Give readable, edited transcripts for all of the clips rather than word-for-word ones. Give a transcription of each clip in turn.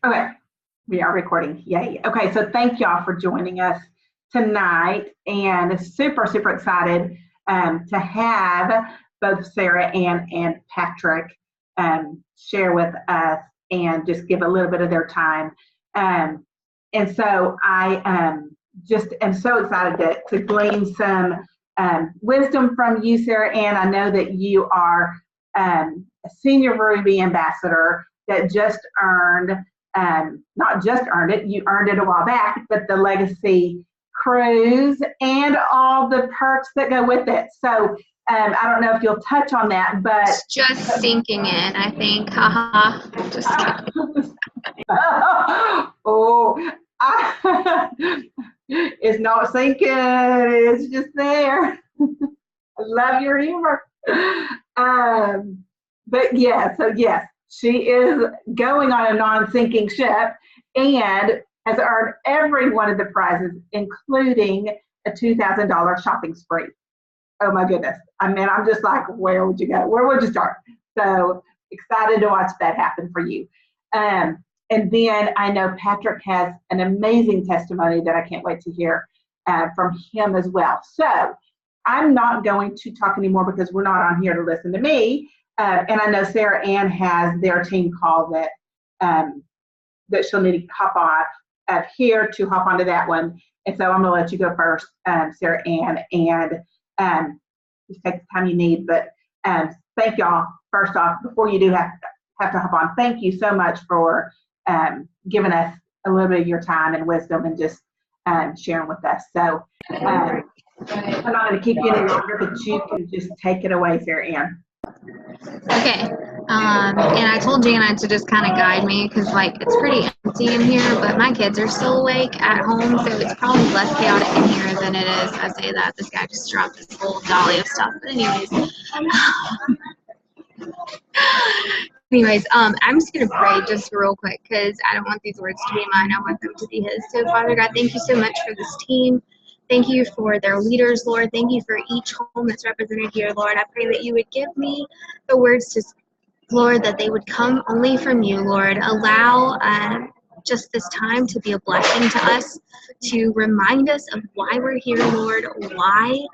Okay, we are recording. Yay. Okay, so thank y'all for joining us tonight, and super, super excited to have both Sarahann and Patrick share with us and just give a little bit of their time. And so I just am so excited to glean some wisdom from you, Sarahann. I know that you are a senior Ruby ambassador that just earned, not just earned it, you earned it a while back, but the Legacy Cruise and all the perks that go with it. So I don't know if you'll touch on that, but it's just sinking in, I think. Haha. Just kidding. It's not sinking, it's just there. I love your humor. But yeah, so yes, she is going on a non-sinking ship and has earned every one of the prizes, including a $2,000 shopping spree. Oh my goodness. I mean, I'm just like, where would you go? Where would you start? So excited to watch that happen for you. And then I know Patrick has an amazing testimony that I can't wait to hear from him as well. So I'm not going to talk anymore because we're not on here to listen to me. And I know Sarahann has their team call that that she'll need to hop off here to hop onto that one. And so I'm going to let you go first, Sarahann, and just take the time you need. But thank y'all, first off, before you do have to hop on, thank you so much for giving us a little bit of your time and wisdom and just sharing with us. So I'm not going to keep you any longer, but you can just take it away, Sarahann. Okay. And I told Jana to just kind of guide me because, like, it's pretty empty in here, but my kids are still awake at home, so it's probably less chaotic in here than it is. I say that. This guy just dropped this whole dolly of stuff. But anyways, I'm just going to pray just real quick because I don't want these words to be mine. I want them to be his. So, Father God, thank you so much for this team. Thank you for their leaders, Lord. Thank you for each home that's represented here, Lord. I pray that you would give me the words to speak, Lord, that they would come only from you, Lord. Allow just this time to be a blessing to us, to remind us of why we're here, Lord, why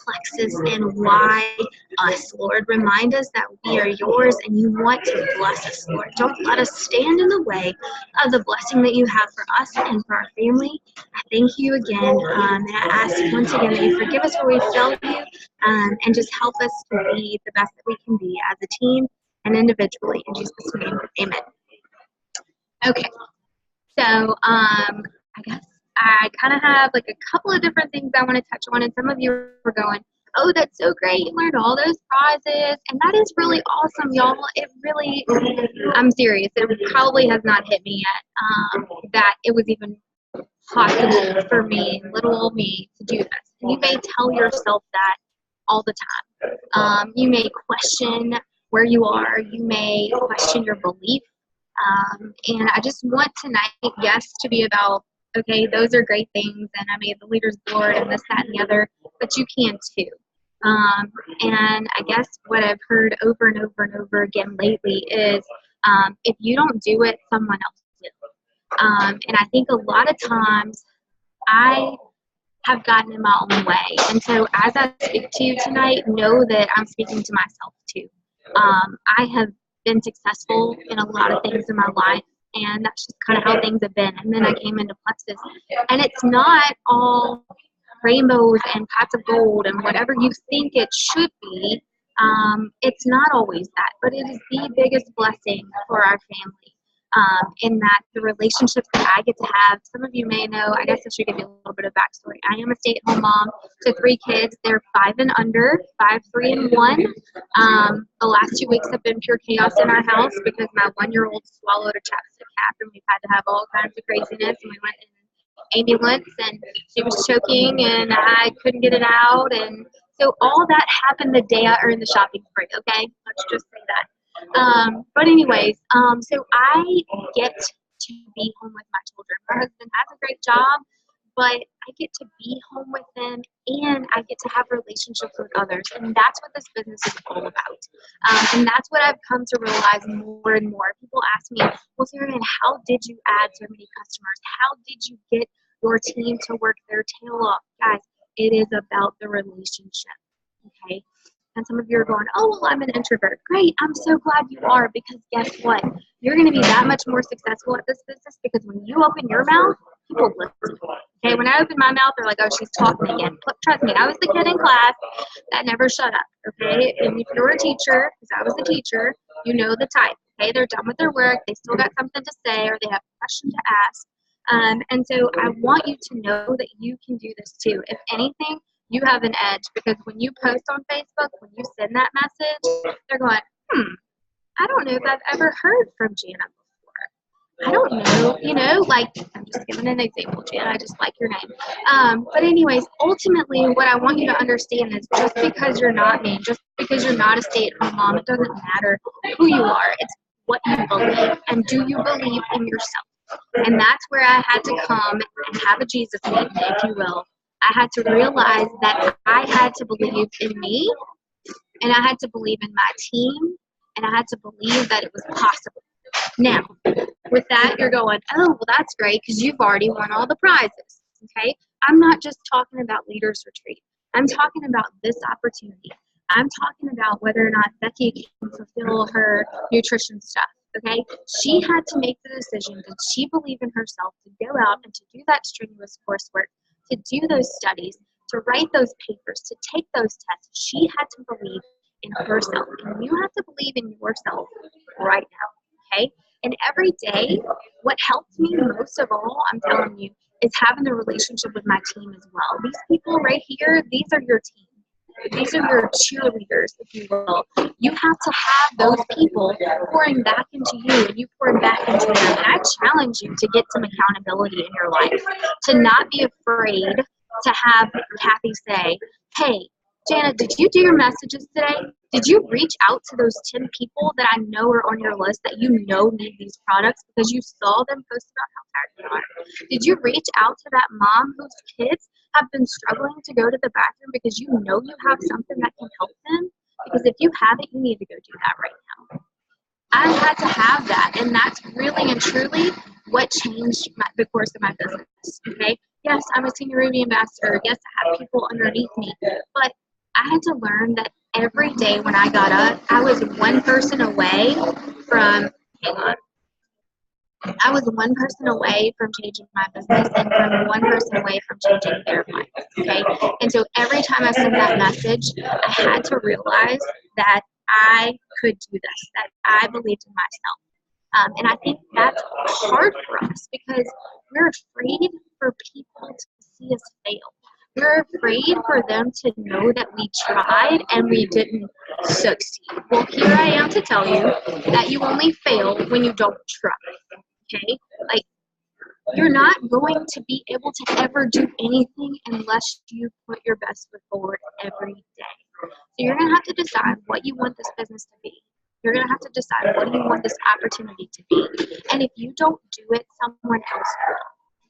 Plexus and why us, Lord. Remind us that we are yours and you want to bless us, Lord. Don't let us stand in the way of the blessing that you have for us and for our family. I thank you again, and I ask once again that you forgive us where we failed you, and just help us to be the best that we can be as a team and individually. In Jesus' name, amen. Okay, so I guess I kind of have like a couple of different things I want to touch on, and some of you are going, oh, that's so great, you learned all those prizes, and that is really awesome, y'all. It really, I'm serious, it probably has not hit me yet that it was even possible for me, little old me, to do this. And you may tell yourself that all the time. You may question where you are, you may question your belief. And I just want tonight, yes, to be about, okay, those are great things, and I made the leaders board and this, that, and the other, but you can too. And I guess what I've heard over and over and over again lately is if you don't do it, someone else will. And I think a lot of times I have gotten in my own way. And so as I speak to you tonight, know that I'm speaking to myself too. I have been successful in a lot of things in my life, and that's just kind of how things have been. And then I came into Plexus, and it's not all rainbows and pots of gold and whatever you think it should be. It's not always that, but it is the biggest blessing for our family. In that the relationships that I get to have, some of you may know, I guess I should give you a little bit of backstory. I am a stay-at-home mom to 3 kids. They're 5 and under, 5, 3, and 1. The last 2 weeks have been pure chaos in our house because my 1-year-old swallowed a chapstick cap, and we've had to have all kinds of craziness, and we went in an ambulance, and she was choking, and I couldn't get it out, and so all that happened the day I earned the shopping spree, okay? Let's just say that. But anyways, so I get to be home with my children. My husband has a great job, but I get to be home with them and I get to have relationships with others. And that's what this business is all about. And that's what I've come to realize more and more. People ask me, well, Sarahann, how did you add so many customers? How did you get your team to work their tail off? Guys, it is about the relationship, okay? And some of you are going, oh, well, I'm an introvert. Great, I'm so glad you are, because guess what? You're going to be that much more successful at this business because when you open your mouth, people listen. Okay, when I open my mouth, they're like, oh, she's talking again. Trust me, I was the kid in class that never shut up, okay? And if you're a teacher, because I was a teacher, you know the type, okay? They're done with their work, they still got something to say, or they have a question to ask. And so I want you to know that you can do this too. If anything, you have an edge, because when you post on Facebook, when you send that message, they're going, I don't know if I've ever heard from Jana before. I don't know, you know, like, I'm just giving an example, Jana, I just like your name. But anyways, ultimately, what I want you to understand is just because you're not me, just because you're not a stay-at-home mom, it doesn't matter who you are. It's what you believe, and do you believe in yourself? And that's where I had to come and have a Jesus meeting, if you will. I had to realize that I had to believe in me, and I had to believe in my team, and I had to believe that it was possible. Now, with that, you're going, oh, well, that's great because you've already won all the prizes, okay? I'm not just talking about Leaders Retreat. I'm talking about this opportunity. I'm talking about whether or not Becky can fulfill her nutrition stuff, okay? She had to make the decision that she believed in herself to go out and to do that strenuous coursework, to do those studies, to write those papers, to take those tests. She had to believe in herself. And you have to believe in yourself right now, okay? And every day, what helps me most of all, I'm telling you, is having a relationship with my team as well. These people right here, these are your team. These are your cheerleaders, if you will. You have to have those people pouring back into you, and you pour back into them. And I challenge you to get some accountability in your life, to not be afraid to have Kathy say, hey, Jana, did you do your messages today? Did you reach out to those 10 people that I know are on your list that you know need these products because you saw them post about how tired they are? Did you reach out to that mom whose kids have been struggling to go to the bathroom because you know you have something that can help them? Because if you haven't, you need to go do that right now. I had to have that, and that's really and truly what changed the course of my business, okay? Yes, I'm a Senior Ruby ambassador. Yes, I have people underneath me, but I had to learn that every day when I got up, I was one person away from, I was one person away from changing my business and from one person away from changing their life, okay? And so every time I sent that message, I had to realize that I could do this, that I believed in myself. And I think that's hard for us because we're afraid for people to see us fail. We're afraid for them to know that we tried and we didn't succeed. Well, here I am to tell you that you only fail when you don't try, okay? Like, you're not going to be able to ever do anything unless you put your best foot forward every day. So you're going to have to decide what you want this business to be. You're going to have to decide what do you want this opportunity to be. And if you don't do it, someone else will.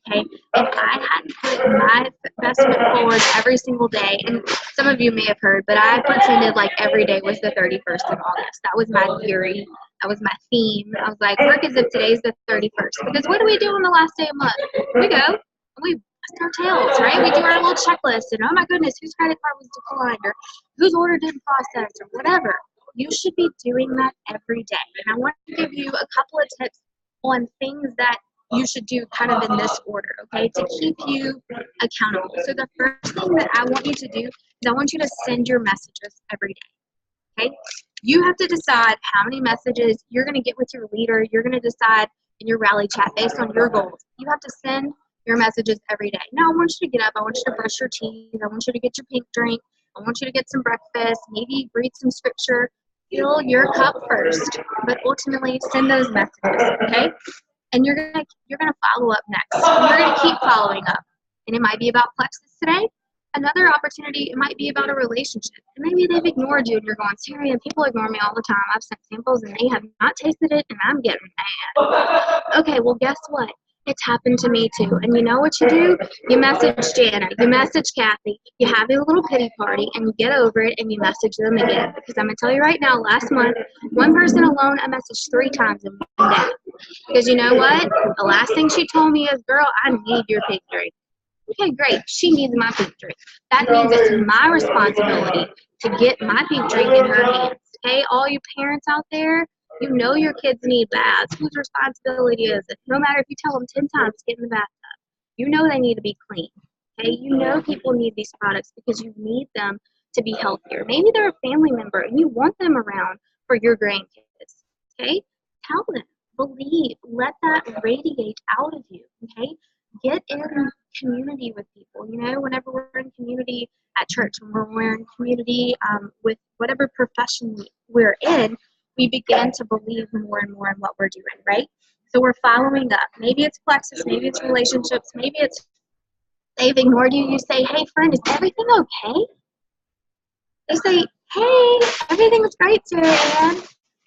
Okay, if I hadn't put my best foot forward every single day, and some of you may have heard, but I pretended like every day was the 31st of August. That was my theory. That was my theme. I was like, work as if today's the 31st. Because what do we do on the last day of the month? We go and we bust our tails, right? We do our little checklist, and oh my goodness, whose credit card was declined, or whose order didn't process, or whatever. You should be doing that every day. And I want to give you a couple of tips on things that you should do kind of in this order, okay, to keep you accountable. So the first thing that I want you to do is I want you to send your messages every day, okay? You have to decide how many messages you're going to get with your leader. You're going to decide in your rally chat based on your goals. You have to send your messages every day. Now, I want you to get up. I want you to brush your teeth. I want you to get your pink drink. I want you to get some breakfast, maybe read some scripture. Fill your cup first, but ultimately send those messages, okay? And you're gonna follow up next. And you're gonna keep following up. And it might be about Plexus today. Another opportunity, it might be about a relationship. And maybe they've ignored you and you're going, Sarahann, people ignore me all the time. I've sent samples and they have not tasted it and I'm getting mad. Okay, well guess what? It's happened to me too. And you know what you do? You message Jana, you message Kathy, you have a little pity party, and you get over it and you message them again. Because I'm going to tell you right now, last month, one person alone I messaged 3 times in one day. Because you know what? The last thing she told me is, girl, I need your pig drink. Okay, great. She needs my pig drink. That means it's my responsibility to get my pig drink in her hands. Okay, all you parents out there, you know your kids need baths. Whose responsibility is it? No matter if you tell them 10 times to get in the bathtub, you know they need to be clean. Okay, you know people need these products because you need them to be healthier. Maybe they're a family member and you want them around for your grandkids. Okay, tell them, believe, let that radiate out of you. Okay, get in community with people. You know, whenever we're in community at church, when we're in community with whatever profession we're in, we begin to believe more and more in what we're doing, right? So we're following up. Maybe it's Plexus, maybe it's relationships, maybe it's they've ignored you. You say, hey, friend, is everything okay? They say, hey, everything's great, Sarah Ann.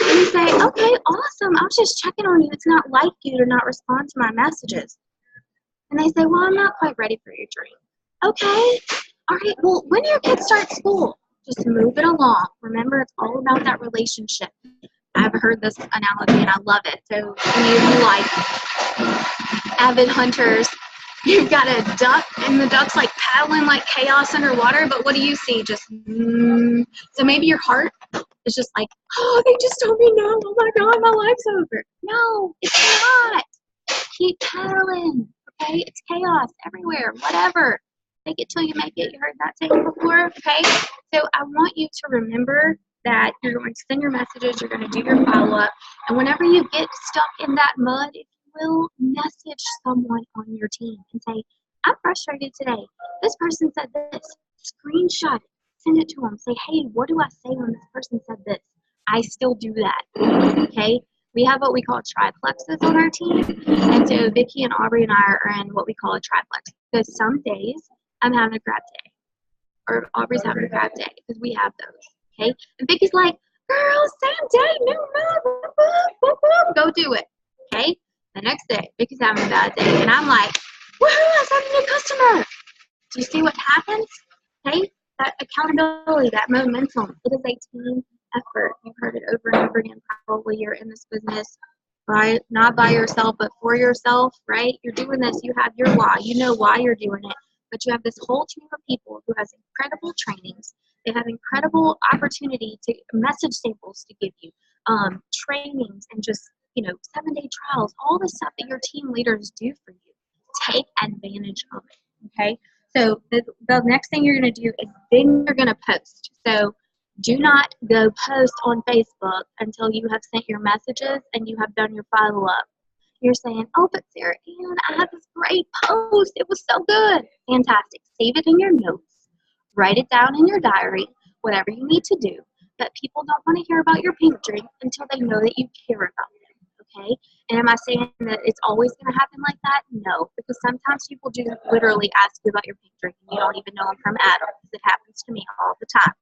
And you say, okay, awesome. I was just checking on you. It's not like you to not respond to my messages. And they say, well, I'm not quite ready for your drink. Okay. All right. Well, when do your kids start school? Just move it along. Remember, it's all about that relationship. I've heard this analogy and I love it. So any of you like avid hunters, you've got a duck and the duck's like paddling like chaos underwater, but what do you see? Just So maybe your heart is just like, oh, they just told me no. Oh my God, my life's over. No, it's not. Keep paddling. Okay, it's chaos everywhere. Whatever. Fake it till you make it. You heard that saying before. Okay, so I want you to remember that you're going to send your messages. You're going to do your follow up, and whenever you get stuck in that mud, if you will, message someone on your team and say, "I'm frustrated today. This person said this." Screenshot it. Send it to them. Say, "Hey, what do I say when this person said this?" I still do that. Okay. We have what we call triplexes on our team. And so Vicki and Aubrey and I are in what we call a triplex. Because some days I'm having a crap day. Or Aubrey's having a crap day. Because we have those. Okay? And Vicki's like, girl, same day, new month. Go do it. Okay? The next day, Vicki's having a bad day. And I'm like, woohoo, I found a new customer. Do you see what happens? Okay? That accountability, that momentum. It is a team effort. You've heard it over and over again. Probably you're in this business, right? Not by yourself, but for yourself, right? You're doing this. You have your why. You know why you're doing it. But you have this whole team of people who has incredible trainings. They have incredible opportunity to message samples to give you, trainings, and just 7-day trials. All the stuff that your team leaders do for you. Take advantage of it. Okay. So the next thing you're going to do is then you're going to post. So do not go post on Facebook until you have sent your messages and you have done your follow-up. You're saying, oh, but Sarah Ann, I had this great post. It was so good. Fantastic. Save it in your notes. Write it down in your diary, whatever you need to do. But people don't want to hear about your pink drink until they know that you care about them. Okay? And am I saying that it's always going to happen like that? No, because sometimes people do literally ask you about your pink drink and you don't even know them from Adam. It happens to me all the time.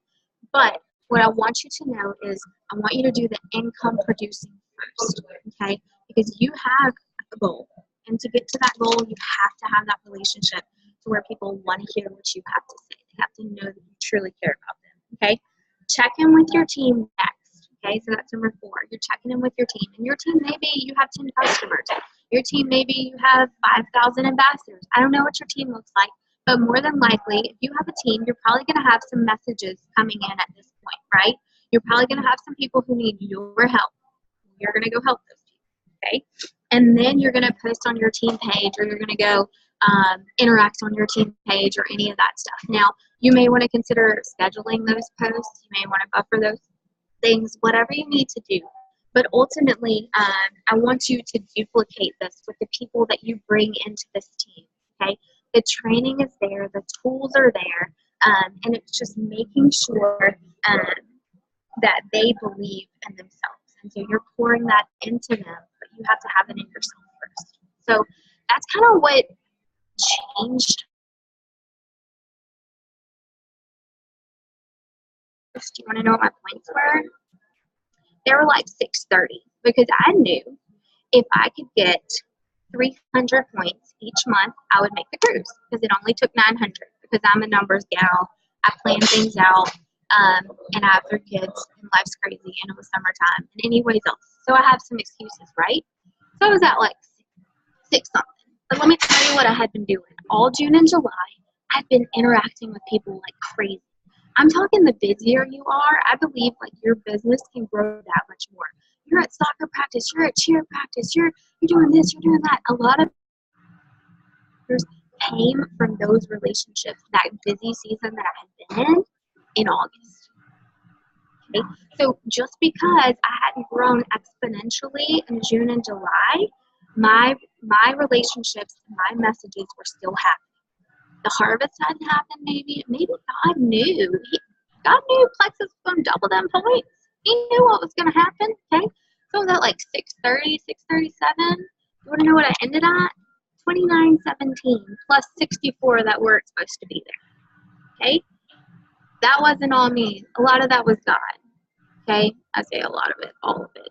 But what I want you to know is I want you to do the income producing first, okay? Because you have a goal. And to get to that goal, you have to have that relationship to where people want to hear what you have to say. They have to know that you truly care about them, okay? Check in with your team next, okay? So that's number 4. You're checking in with your team. And your team, maybe you have 10 customers. Your team, maybe you have 5,000 ambassadors. I don't know what your team looks like. But more than likely, if you have a team, you're probably going to have some messages coming in at this point, right? You're probably going to have some people who need your help. You're going to go help those people, okay? And then you're going to post on your team page, or you're going to go interact on your team page, or any of that stuff. Now, you may want to consider scheduling those posts. You may want to buffer those things, whatever you need to do. But ultimately, I want you to duplicate this with the people that you bring into this team, okay? The training is there, the tools are there, and it's just making sure that they believe in themselves. And so you're pouring that into them, but you have to have it in yourself first. So that's kind of what changed. Do you want to know what my points were? They were like 6:30 because I knew if I could get 300 points each month, I would make the cruise because it only took 900 because I'm a numbers gal. I plan things out, and I have 3 kids, and life's crazy, and it was summertime, and anyways else. So I have some excuses, right? So I was at like 6 something. But let me tell you what I had been doing. All June and July, I've been interacting with people like crazy. I'm talking the busier you are, I believe like your business can grow that much more. You're at soccer practice, you're at cheer practice, you're doing this, you're doing that. A lot of came from those relationships, that busy season that I had been in August. Okay? So just because I hadn't grown exponentially in June and July, my relationships, my messages were still happening. The harvest hadn't happened, maybe God knew. God knew Plex was going to double them points. He knew what was going to happen, okay? So I was at like 630, 637. You want to know what I ended at? 2917 plus 64 that weren't supposed to be there, okay? That wasn't all me. A lot of that was God, okay? I say a lot of it, all of it.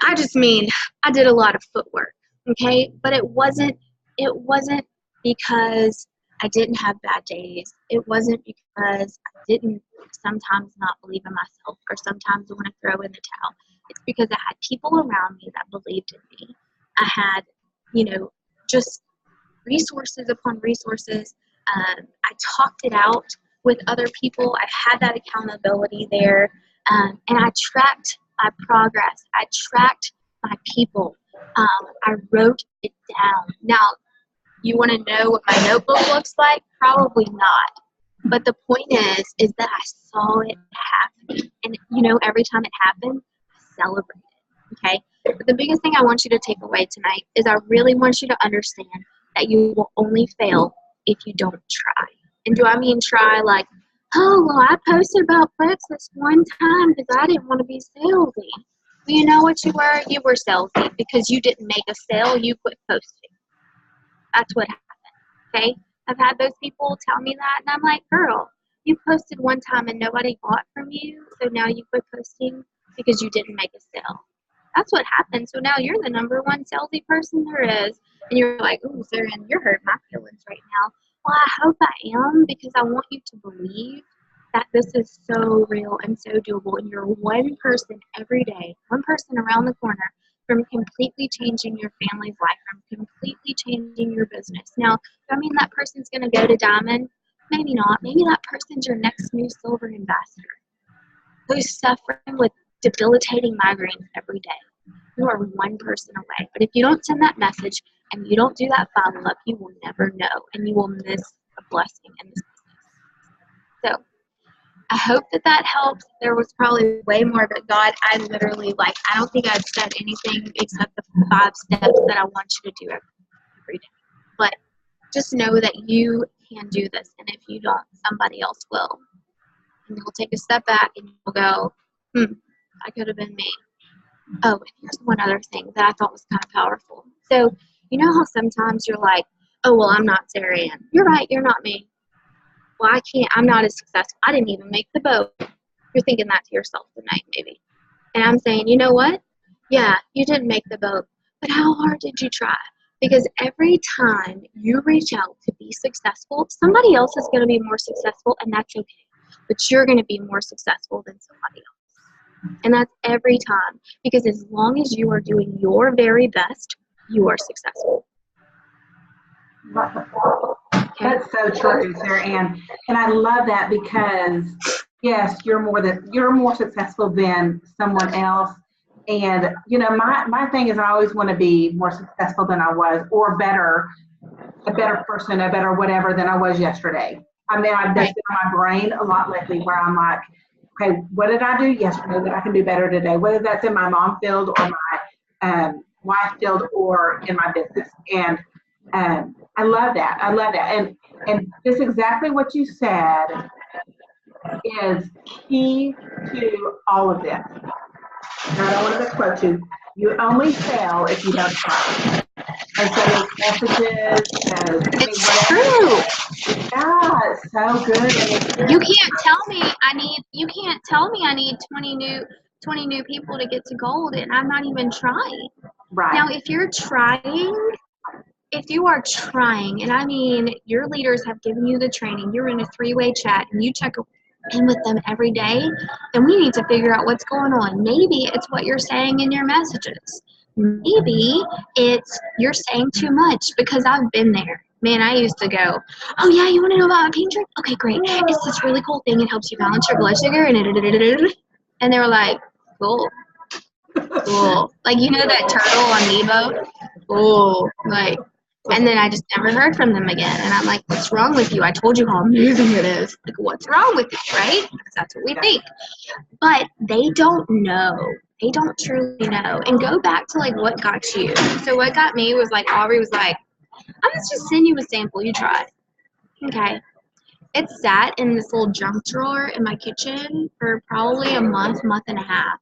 I just mean I did a lot of footwork, okay? But it wasn't because I didn't have bad days. It wasn't because I didn't sometimes not believe in myself or sometimes want to throw in the towel. It's because I had people around me that believed in me. I had, just resources upon resources. I talked it out with other people. I had that accountability there. And I tracked my progress. I tracked my people. I wrote it down. Now, you want to know what my notebook looks like? Probably not. But the point is that I saw it happen. And, every time it happened, I celebrated. Okay? But the biggest thing I want you to take away tonight is I really want you to understand that you will only fail if you don't try. And do I mean try like, oh, well, I posted about Plex this one time because I didn't want to be salesy. Well, you know what you were? You were salesy because you didn't make a sale. You quit posting. That's what happened, okay? I've had those people tell me that, and I'm like, girl, you posted one time and nobody bought from you, so now you quit posting because you didn't make a sale. That's what happened. So now you're the number one salesy person there is, and you're like, ooh, Sarahann, you're hurting my feelings right now. Well, I hope I am because I want you to believe that this is so real and so doable, and you're one person every day, one person around the corner from completely changing your family's life, from completely changing your business. Now, do I mean that person's going to go to diamond? Maybe not. Maybe that person's your next new silver ambassador who's suffering with debilitating migraines every day. You are one person away. But if you don't send that message and you don't do that follow-up, you will never know, and you will miss a blessing in this business. So I hope that helps. There was probably way more, but God, I literally, I don't think I've said anything except the 5 steps that I want you to do every day. But just know that you can do this, and if you don't, somebody else will. And you'll take a step back, and you'll go, I could have been me. Oh, and here's one other thing that I thought was kind of powerful. So, you know how sometimes you're like, oh, well, I'm not Sarahann. You're right, you're not me. Well, I'm not as successful. I didn't even make the boat. You're thinking that to yourself tonight, maybe. And I'm saying, you know what? Yeah, you didn't make the boat, but how hard did you try? Because every time you reach out to be successful, somebody else is going to be more successful, and that's okay. But you're going to be more successful than somebody else. And that's every time. Because as long as you are doing your very best, you are successful. That's so true, Sarahann. And I love that because, yes, you're more successful than someone else. And, my thing is I always want to be more successful than I was, or better, a better person, a better whatever than I was yesterday. I mean, I've been in my brain a lot lately where I'm like, okay, what did I do yesterday that I can do better today? Whether that's in my mom field or my wife field or in my business. And I love that. And just exactly what you said is key to all of this. And I don't want to misquote you. You only fail if you don't try. And so those messages, it's true. Yeah, it's so good. You can't tell me I need 20 new people to get to gold, and I'm not even trying. Right. Now, if you're trying if you are trying, and I mean, your leaders have given you the training, you're in a 3-way chat, and you check in with them every day, then we need to figure out what's going on. Maybe it's what you're saying in your messages. Maybe it's you're saying too much, because I've been there. Man, I used to go, oh yeah, you want to know about a pain trick? Okay, great. It's this really cool thing. It helps you balance your blood sugar. And they were like, cool. Cool. Like, you know that turtle on Nebo? Oh, like, and then I just never heard from them again. And I'm like, what's wrong with you? I told you how amazing it is. Like, what's wrong with you, right? Because that's what we think. But they don't know. They don't truly know. And go back to, like, what got you. So what got me was, like, Aubrey was like, I'm going to just send you a sample. You try it. Okay. It sat in this little junk drawer in my kitchen for probably a month and a half.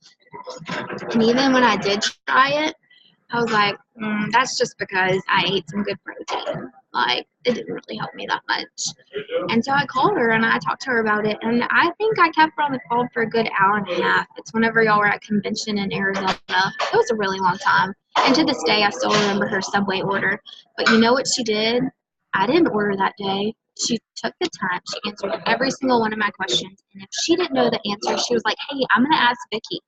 And even when I did try it, I was like, that's just because I ate some good protein. Like, it didn't really help me that much. And so I called her and I talked to her about it. And I think I kept her on the phone for a good hour and a half. It's whenever y'all were at convention in Arizona. It was a really long time. And to this day, I still remember her Subway order. But you know what she did? I didn't order that day. She took the time. She answered every single one of my questions. And if she didn't know the answer, she was like, hey, I'm going to ask Vicky.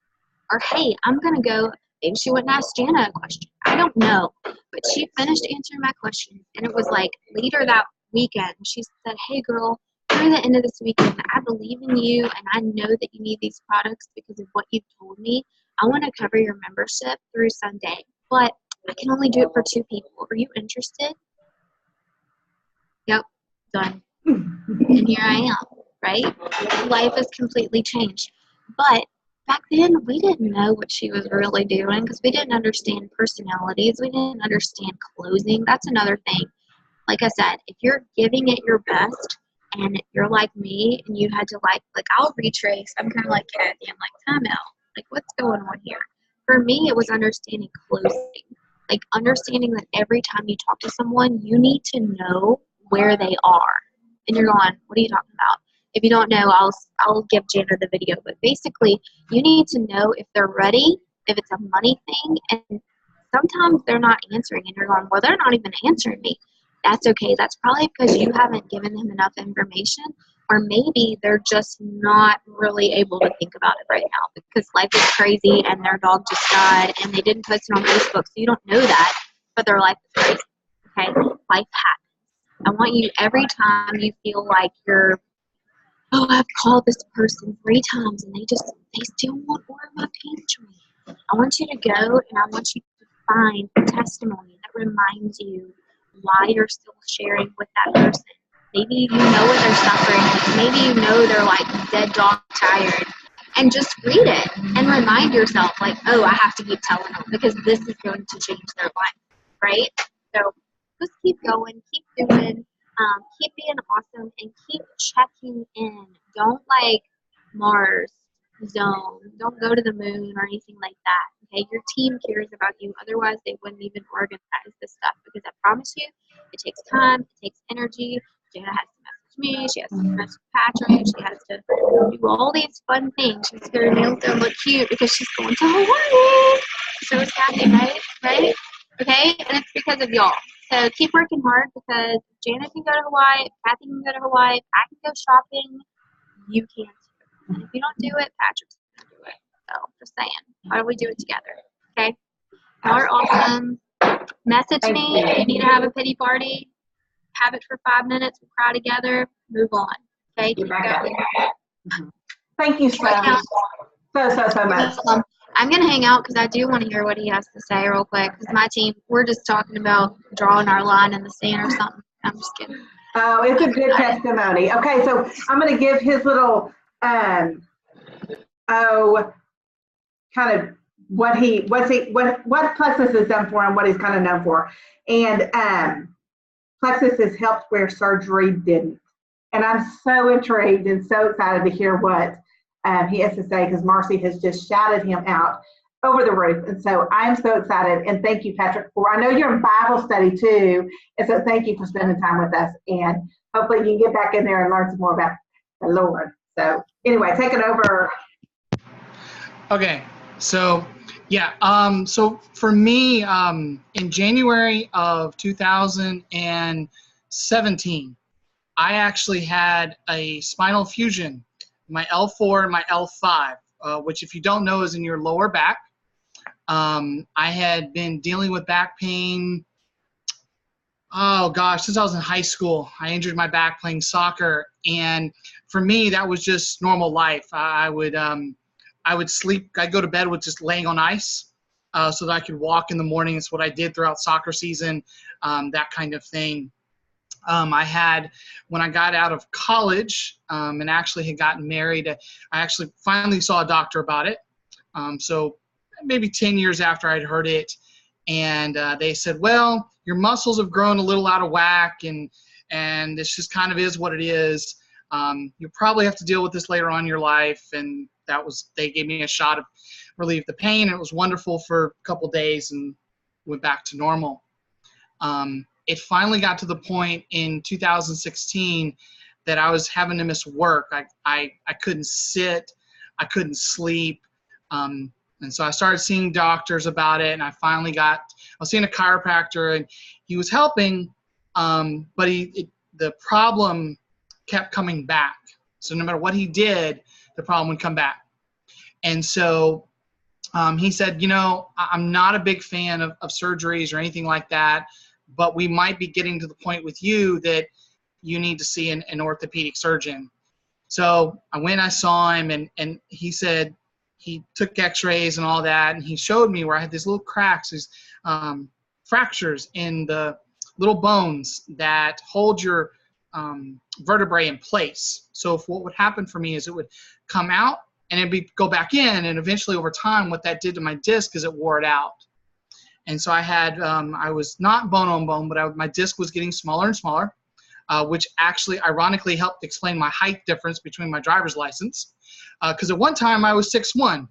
Or, hey, I'm going to go. Maybe she wouldn't ask Jana a question. I don't know. But she finished answering my questions. And it was like later that weekend, she said, hey, girl, through the end of this weekend, I believe in you. And I know that you need these products because of what you've told me. I want to cover your membership through Sunday. But I can only do it for 2 people. Are you interested? Yep. Done. And here I am, right? Life has completely changed. But back then, we didn't know what she was really doing because we didn't understand personalities. We didn't understand closing. That's another thing. Like I said, if you're giving it your best and you're like me and you had to like I'll retrace. I'm kind of like Kathy. I'm like, time out. Like, what's going on here? For me, it was understanding closing. Like understanding that every time you talk to someone, you need to know where they are. And you're going, what are you talking about? If you don't know, I'll give Jana the video. But basically, you need to know if they're ready, if it's a money thing. And sometimes they're not answering. And you're going, well, they're not even answering me. That's okay. That's probably because you haven't given them enough information. Or maybe they're just not really able to think about it right now because life is crazy and their dog just died and they didn't post it on Facebook. So you don't know that. But their life is crazy. Okay? Life happens. I want you every time you feel like you're, oh, I've called this person 3 times and they still want more of my pantry. I want you to go and I want you to find a testimony that reminds you why you're still sharing with that person. Maybe you know what they're suffering with. Maybe you know they're like dead dog tired. And just read it and remind yourself like, oh, I have to keep telling them because this is going to change their life, right? So just keep going, keep doing, keep being awesome, and keep checking in. Don't like Mars zone. Don't go to the moon or anything like that. Okay, your team cares about you. Otherwise, they wouldn't even organize this stuff because I promise you, it takes time, it takes energy. Jana has to message me. She has to message Patrick. She has to do all these fun things. She's her nails don't look cute because she's going to Hawaii. So is Kathy, right? Right? Okay, and it's because of y'all. So keep working hard because Jana can go to Hawaii, Kathy can go to Hawaii, I can go shopping, you can too. And if you don't do it, Patrick's going to do it. So just saying, why don't we do it together? Okay? Y'all are awesome. Message me if you need to have a pity party. Have it for 5 minutes. We'll cry together. Move on. Okay? Keep going. Thank you so much. I'm going to hang out because I do want to hear what he has to say real quick. Because my team, we're just talking about drawing our line in the sand or something. I'm just kidding. Oh, it's a good testimony. Okay, so I'm going to give his little, kind of what Plexus has done for him, what he's kind of known for. And Plexus has helped where surgery didn't. And I'm so intrigued and so excited to hear what he has to say because Marcy has just shouted him out over the roof. And so I'm so excited. And thank you, Patrick, I know you're in Bible study too. And so thank you for spending time with us. And hopefully you can get back in there and learn some more about the Lord. So anyway, take it over. Okay, so Yeah. So for me, in January of 2017, I actually had a spinal fusion, my L4 and my L5, which if you don't know is in your lower back. I had been dealing with back pain, oh gosh, since I was in high school. I injured my back playing soccer, and for me, that was just normal life. I would sleep. I'd go to bed with just laying on ice, so that I could walk in the morning. It's what I did throughout soccer season, that kind of thing. I had, when I got out of college, and actually had gotten married, I actually finally saw a doctor about it. So maybe 10 years after I'd heard it, and they said, well, your muscles have grown a little out of whack, and this just kind of is what it is. You probably have to deal with this later on in your life. And they gave me a shot of relieve the pain. It was wonderful for a couple days and went back to normal. It finally got to the point in 2016 that I was having to miss work. I couldn't sit, I couldn't sleep. And so I started seeing doctors about it, and I was seeing a chiropractor, and he was helping, but the problem kept coming back. So no matter what he did, the problem would come back. And so he said, I'm not a big fan of surgeries or anything like that, but we might be getting to the point with you that you need to see an orthopedic surgeon. So I went, I saw him, and he said, he took x-rays and all that, and he showed me where I had these little cracks, these fractures in the little bones that hold your vertebrae in place. So what would happen for me is it would come out and it'd go back in, and eventually over time what that did to my disc is it wore it out. And so I had, I was not bone on bone, but my disc was getting smaller and smaller, which actually ironically helped explain my height difference between my driver's license. Because at one time I was 6'1".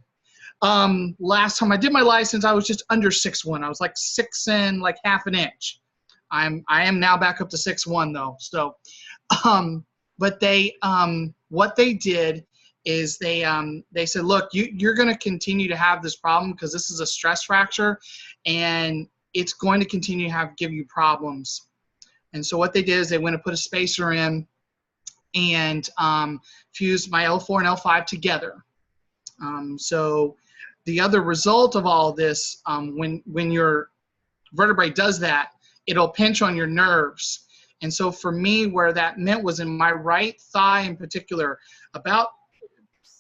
Last time I did my license, I was just under 6'1". I was like 6 and like half an inch. I am now back up to 6'1" though. So, but what they did is they said, look, you're going to continue to have this problem because this is a stress fracture, and it's going to continue to give you problems. And so what they did is they went and put a spacer in and fused my L4 and L5 together. So the other result of all this, when your vertebrae does that, it'll pinch on your nerves. And so for me, where that meant was in my right thigh in particular, about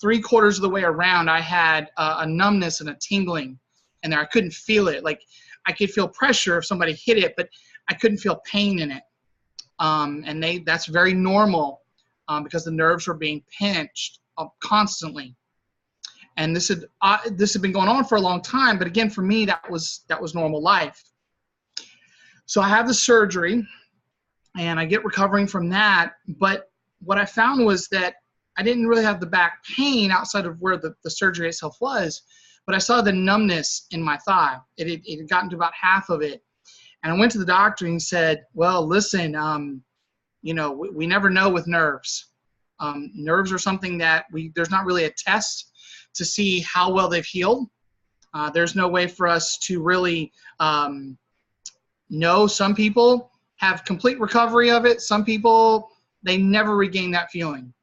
3/4 of the way around, I had a numbness and a tingling, and there I couldn't feel it. Like I could feel pressure if somebody hit it, but I couldn't feel pain in it. And that's very normal because the nerves were being pinched constantly. And this had been going on for a long time, but again, for me, that was normal life. So I have the surgery, and I get recovering from that. But what I found was that I didn't really have the back pain outside of where the surgery itself was, but I saw the numbness in my thigh. It had gotten to about half of it. And I went to the doctor and he said, well, listen, we never know with nerves. Nerves are something that there's not really a test to see how well they've healed. There's no way for us to really know. Some people have complete recovery of it. Some people, they never regain that feeling,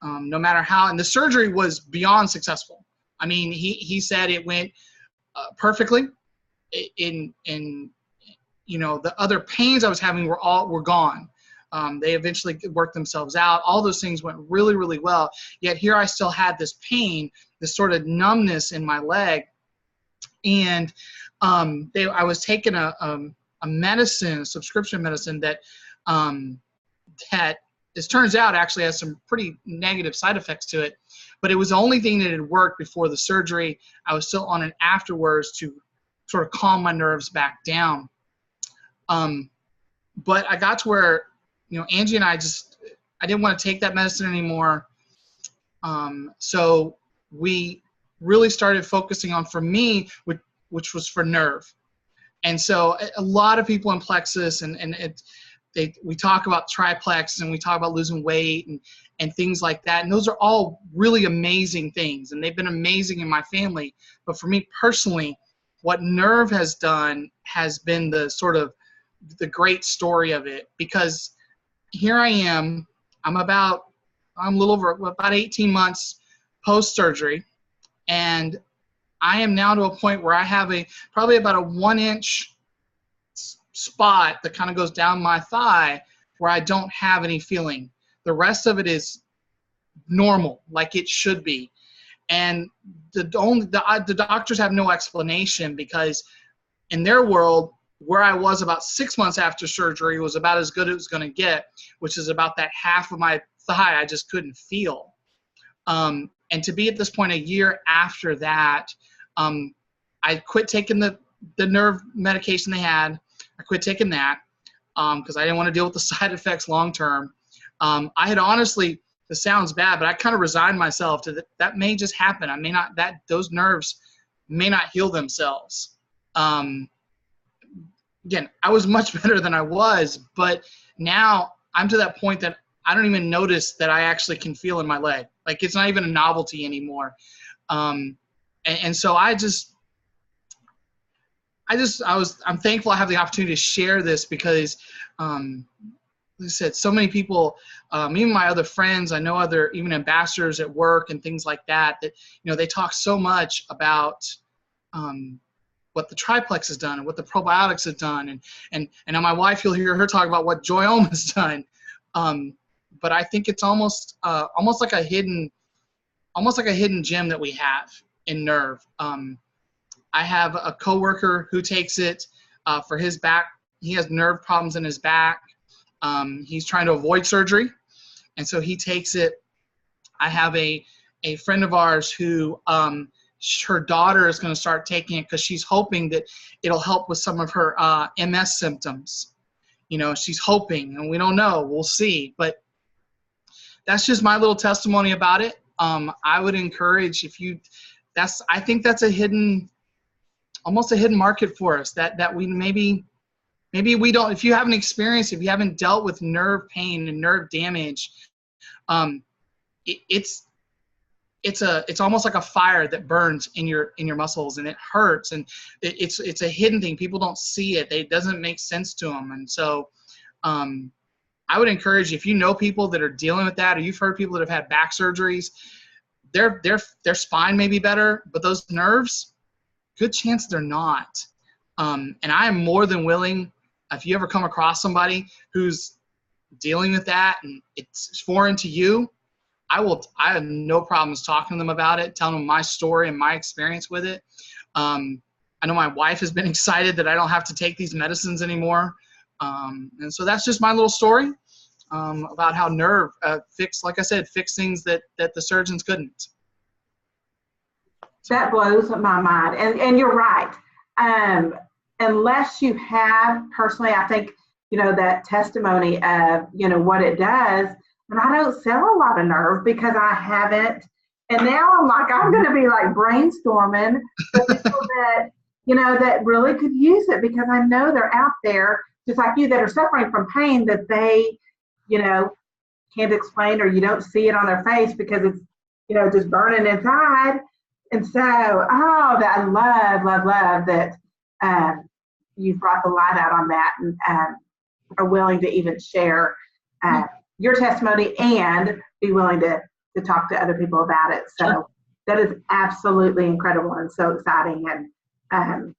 no matter how. And the surgery was beyond successful. I mean, he said it went perfectly. The other pains I was having were gone. They eventually worked themselves out. All those things went really, really well. Yet here I still had this pain, this sort of numbness in my leg. And I was taking a medicine, a subscription medicine that it turns out actually has some pretty negative side effects to it. But it was the only thing that had worked before the surgery. I was still on it afterwards to sort of calm my nerves back down. But I got to where, Angie and I didn't want to take that medicine anymore. So we really started focusing on, for me, which was for nerve. And so a lot of people in plexus and we talk about triplex and we talk about losing weight and things like that. And those are all really amazing things. And they've been amazing in my family. But for me personally, what Nerve has done has been the sort of the great story of it, because here I am, I'm a little over about 18 months post-surgery, and I am now to a point where I have probably about a 1-inch spot that kind of goes down my thigh where I don't have any feeling. The rest of it is normal, like it should be. And the doctors have no explanation, because in their world, where I was about 6 months after surgery was about as good as it was going to get, which is about that half of my thigh I just couldn't feel. And to be at this point a year after that, I quit taking the nerve medication they had. I quit taking that because I didn't want to deal with the side effects long term. I had honestly, this sounds bad, but I kind of resigned myself to that may just happen. I may not, those nerves may not heal themselves. Again, I was much better than I was, but now I'm to that point that I don't even notice that I actually can feel in my leg. Like, it's not even a novelty anymore. And so I'm thankful I have the opportunity to share this, because, like I said, so many people, even my other friends, I know other even ambassadors at work and things like that, they talk so much about what the triplex has done and what the probiotics have done, and now my wife, you'll hear her talk about what Joyome has done. But I think it's almost like a hidden gem that we have in Nerve. I have a coworker who takes it for his back. He has nerve problems in his back. He's trying to avoid surgery, and so he takes it. I have a friend of ours who her daughter is going to start taking it because she's hoping that it'll help with some of her MS symptoms. She's hoping, and we don't know. We'll see. But that's just my little testimony about it. I would encourage, I think that's almost a hidden market for us that we maybe we don't, if you haven't experienced, if you haven't dealt with nerve pain and nerve damage, it's almost like a fire that burns in your muscles, and it hurts, and it's a hidden thing. People don't see it. It doesn't make sense to them. And so I would encourage you, if you know people that are dealing with that, or you've heard people that have had back surgeries, their spine may be better, but those nerves, good chance they're not. And I am more than willing, if you ever come across somebody who's dealing with that and it's foreign to you, I have no problems talking to them about it, telling them my story and my experience with it. I know my wife has been excited that I don't have to take these medicines anymore. And so that's just my little story about how Nerve fix things that the surgeons couldn't. That blows my mind. And you're right. Unless you have personally, I think, that testimony of, what it does. And I don't sell a lot of Nerve because I haven't. And now I'm going to be like brainstorming for people that, that really could use it, because I know they're out there just like you that are suffering from pain that they, can't explain, or you don't see it on their face because it's, just burning inside. And so, I love that you've brought the light out on that and are willing to even share your testimony and be willing to talk to other people about it. So that is absolutely incredible and so exciting. And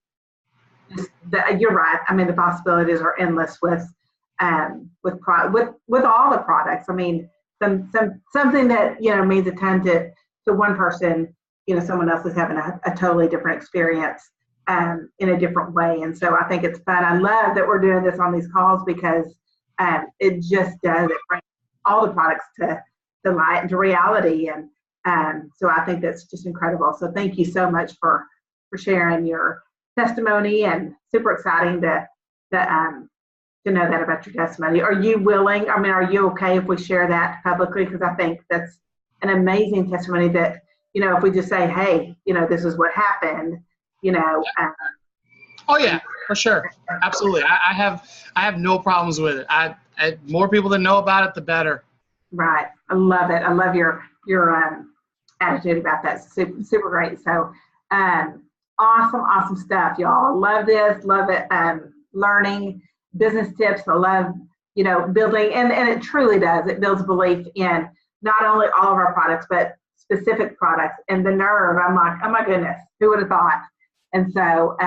you're right. I mean, the possibilities are endless with all the products. I mean, something that means a ton to one person, someone else is having a totally different experience in a different way. And so I think it's fun. I love that we're doing this on these calls, because it just does, it brings all the products to light and to reality. And so I think that's just incredible. So thank you so much for sharing your testimony, and super exciting to know that about your testimony. Are you willing, are you okay if we share that publicly? Because I think that's an amazing testimony that, if we just say, hey, this is what happened, Oh yeah, for sure. Absolutely. I have no problems with it. more people that know about it, the better. Right. I love it. I love your attitude about that. Super, super great. So awesome stuff, y'all. Love this. Love it. Learning business tips. I love, building, and it truly does. It builds belief in not only all of our products, but specific products. And the nerve, I'm like, oh my goodness, who would have thought? And so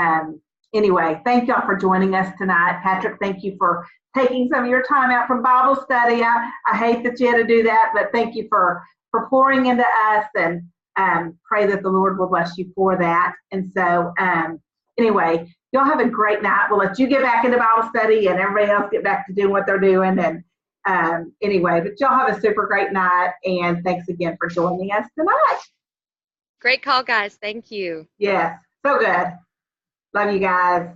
anyway, thank y'all for joining us tonight. Patrick, thank you for taking some of your time out from Bible study. I hate that you had to do that, but thank you for pouring into us, and pray that the Lord will bless you for that. And so anyway, y'all have a great night. We'll let you get back into Bible study and everybody else get back to doing what they're doing. And anyway, but y'all have a super great night, and thanks again for joining us tonight. Great call, guys. Thank you. Yes, so good. Love you guys.